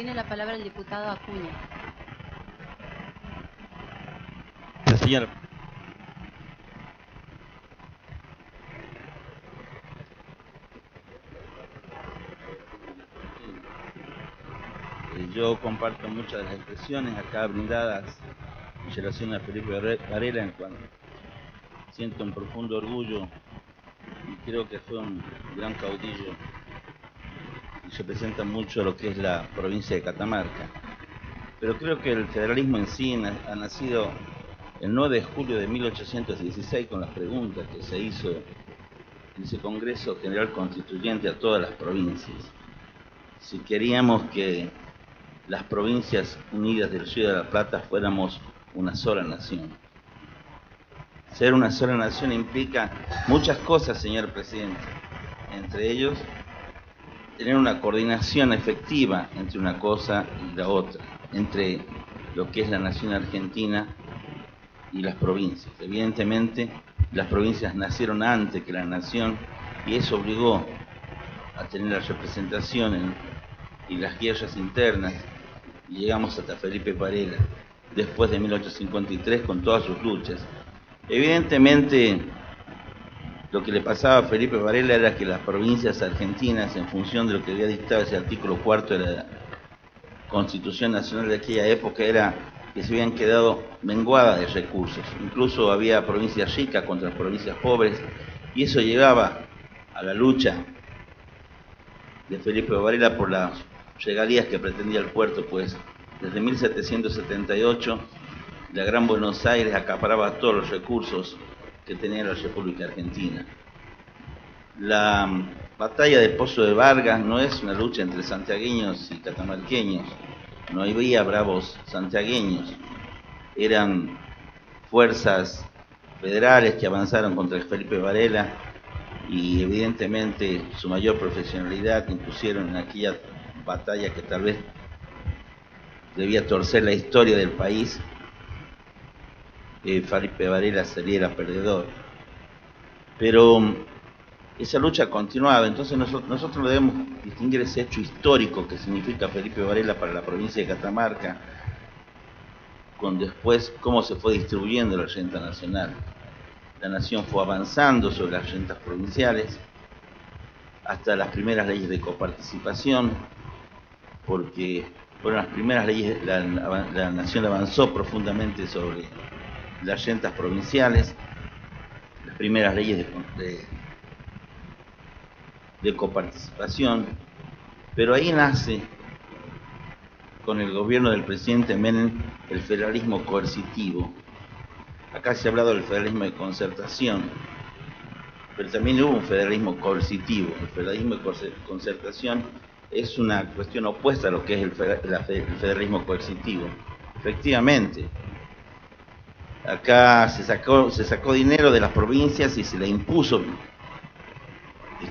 Tiene la palabra el diputado Acuña. Señor. Yo comparto muchas de las expresiones acá brindadas en relación a Felipe Varela, en cuanto siento un profundo orgullo y creo que fue un gran caudillo y representa mucho lo que es la provincia de Catamarca. Pero creo que el federalismo en sí ha nacido el 9 de julio de 1816 con las preguntas que se hizo en ese Congreso General Constituyente a todas las provincias. Si queríamos que las provincias unidas del Río de la Plata fuéramos una sola nación. Ser una sola nación implica muchas cosas, señor presidente. Entre ellos, tener una coordinación efectiva entre una cosa y la otra, entre lo que es la nación argentina y las provincias. Evidentemente, las provincias nacieron antes que la nación y eso obligó a tener la representación y las guerras internas. Y llegamos hasta Felipe Varela, después de 1853, con todas sus luchas. Evidentemente, lo que le pasaba a Felipe Varela era que las provincias argentinas, en función de lo que había dictado ese artículo 4 de la Constitución Nacional de aquella época, era que se habían quedado menguadas de recursos. Incluso había provincias ricas contra provincias pobres, y eso llevaba a la lucha de Felipe Varela por las regalías que pretendía el puerto, pues desde 1778 la Gran Buenos Aires acaparaba todos los recursos que tenía la República Argentina. La batalla de Pozo de Vargas no es una lucha entre santiagueños y catamarqueños, no había bravos santiagueños, eran fuerzas federales que avanzaron contra Felipe Varela y evidentemente su mayor profesionalidad impusieron en aquella batalla que tal vez debía torcer la historia del país. Felipe Varela sería perdedor, pero esa lucha continuaba. Entonces nosotros debemos distinguir ese hecho histórico que significa Felipe Varela para la provincia de Catamarca, con después cómo se fue distribuyendo la renta nacional. La nación fue avanzando sobre las rentas provinciales hasta las primeras leyes de coparticipación, porque fueron las primeras leyes. La nación avanzó profundamente sobre las rentas provinciales, las primeras leyes de coparticipación, pero ahí nace, con el gobierno del presidente Menem, el federalismo coercitivo. Acá se ha hablado del federalismo de concertación, pero también hubo un federalismo coercitivo. El federalismo de concertación es una cuestión opuesta a lo que es el federalismo coercitivo. Efectivamente, acá se sacó dinero de las provincias y se le impuso.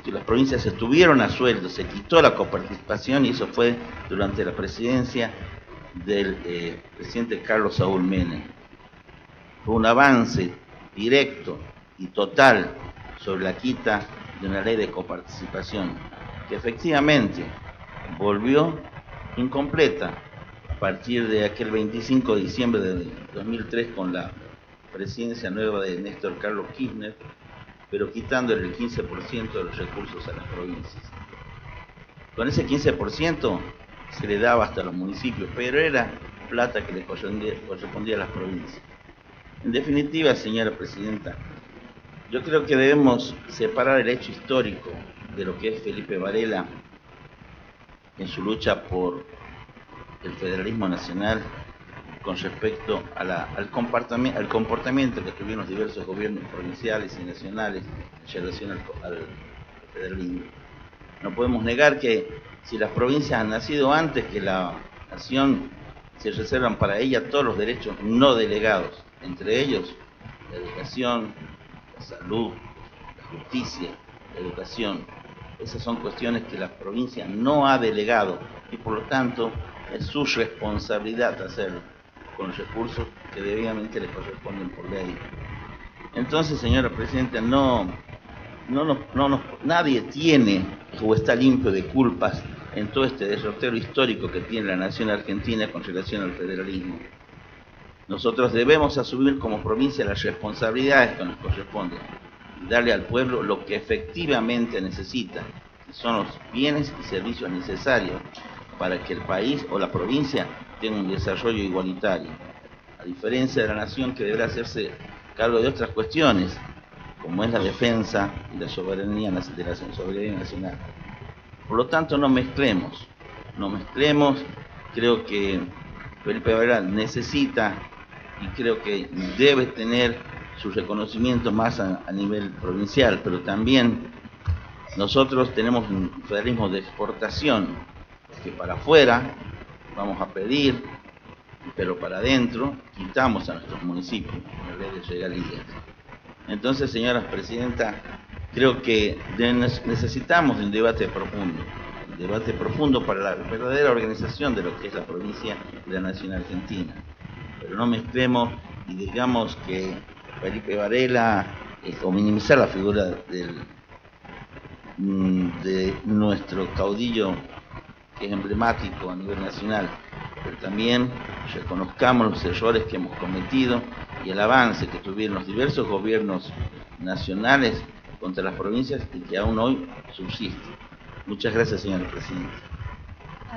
Las provincias estuvieron a sueldo, se quitó la coparticipación y eso fue durante la presidencia del presidente Carlos Saúl Menem. Fue un avance directo y total sobre la quita de una ley de coparticipación que efectivamente volvió incompleta a partir de aquel 25 de diciembre de 2003 con la presidencia nueva de Néstor Carlos Kirchner, pero quitándole el 15% de los recursos a las provincias. Con ese 15% se le daba hasta a los municipios, pero era plata que le correspondía a las provincias. En definitiva, señora presidenta, yo creo que debemos separar el hecho histórico de lo que es Felipe Varela en su lucha por el federalismo nacional con respecto a al comportamiento que tuvieron los diversos gobiernos provinciales y nacionales en relación al federalismo. No podemos negar que si las provincias han nacido antes que la nación, se reservan para ella todos los derechos no delegados, entre ellos la educación, la salud, la justicia, la educación. Esas son cuestiones que la provincia no ha delegado y por lo tanto es su responsabilidad hacerlo con los recursos que debidamente le corresponden por ley. Entonces, señora presidenta, nadie tiene o está limpio de culpas en todo este derrotero histórico que tiene la nación argentina con relación al federalismo. Nosotros debemos asumir como provincia las responsabilidades que nos corresponden y darle al pueblo lo que efectivamente necesita, que son los bienes y servicios necesarios para que el país o la provincia tenga un desarrollo igualitario, a diferencia de la nación que deberá hacerse cargo de otras cuestiones, como es la defensa y la soberanía nacional. Por lo tanto, no mezclemos, creo que Felipe Varela necesita y creo que debe tener su reconocimiento más a nivel provincial, pero también nosotros tenemos un federalismo de exportación, que para afuera vamos a pedir, pero para adentro quitamos a nuestros municipios en vez de regalías. Entonces, señora presidenta, creo que necesitamos un debate profundo para la verdadera organización de lo que es la provincia y la nación argentina. Pero no mezclemos y digamos que Felipe Varela, o minimizar la figura de nuestro caudillo, que es emblemático a nivel nacional, pero también reconozcamos los errores que hemos cometido y el avance que tuvieron los diversos gobiernos nacionales contra las provincias y que aún hoy subsiste. Muchas gracias, señor presidente.